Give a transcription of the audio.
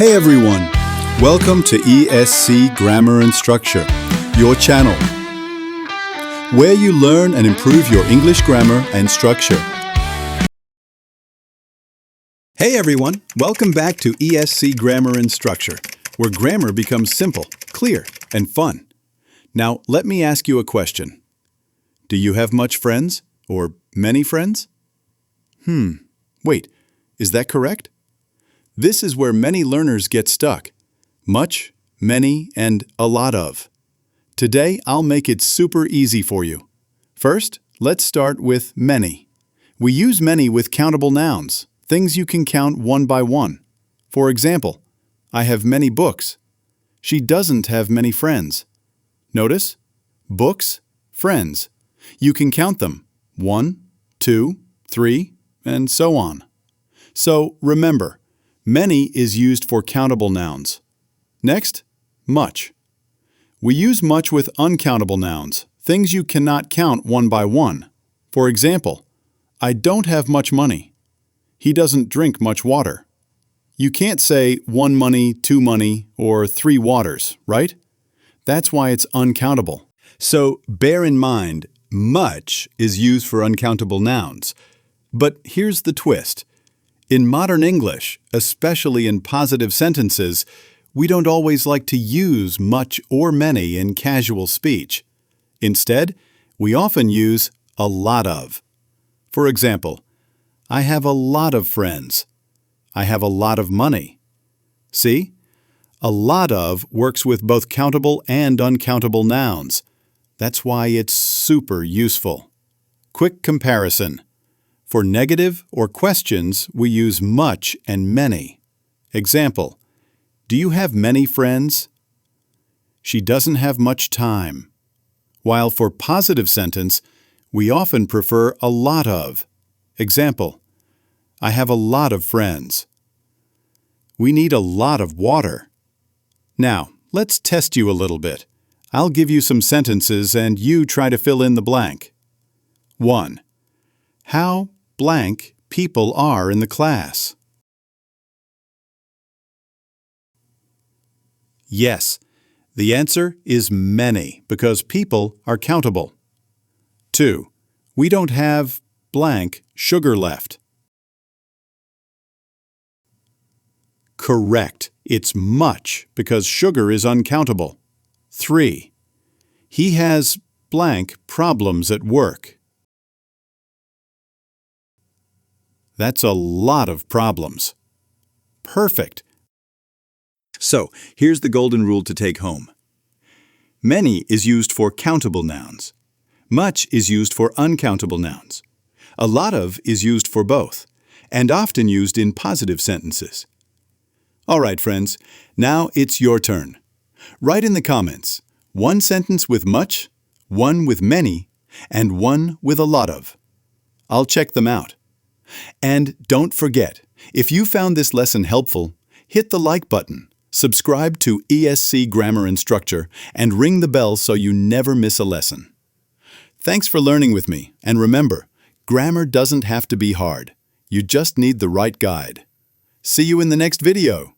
Hey everyone! Welcome to ESC Grammar and Structure, your channel, where you learn and improve your English grammar and structure. Hey everyone! Welcome back to ESC Grammar and Structure, where grammar becomes simple, clear, and fun. Now, let me ask you a question. Do you have much friends? Or many friends? Wait, is that correct? This is where many learners get stuck. Much, many, and a lot of. Today, I'll make it super easy for you. First, let's start with many. We use many with countable nouns, things you can count one by one. For example, I have many books. She doesn't have many friends. Notice? Books, friends. You can count them. 1, 2, 3, and so on. So remember, many is used for countable nouns. Next, much. We use much with uncountable nouns, things you cannot count one by one. For example, I don't have much money. He doesn't drink much water. You can't say 1 money, 2 money, or 3 waters, right? That's why it's uncountable. So bear in mind, much is used for uncountable nouns. But here's the twist. In modern English, especially in positive sentences, we don't always like to use much or many in casual speech. Instead, we often use a lot of. For example, I have a lot of friends. I have a lot of money. See? A lot of works with both countable and uncountable nouns. That's why it's super useful. Quick comparison. For negative or questions, we use much and many. Example, do you have many friends? She doesn't have much time. While for positive sentence, we often prefer a lot of. Example, I have a lot of friends. We need a lot of water. Now, let's test you a little bit. I'll give you some sentences and you try to fill in the blank. 1. How blank people are in the class. Yes, the answer is many because people are countable. 2. We don't have blank sugar left. Correct. It's much because sugar is uncountable. 3. He has blank problems at work. That's a lot of problems. Perfect. So, here's the golden rule to take home. Many is used for countable nouns. Much is used for uncountable nouns. A lot of is used for both, and often used in positive sentences. All right, friends, now it's your turn. Write in the comments, 1 sentence with much, 1 with many, and 1 with a lot of. I'll check them out. And don't forget, if you found this lesson helpful, hit the like button, subscribe to ESC Grammar and Structure, and ring the bell so you never miss a lesson. Thanks for learning with me, and remember, grammar doesn't have to be hard. You just need the right guide. See you in the next video.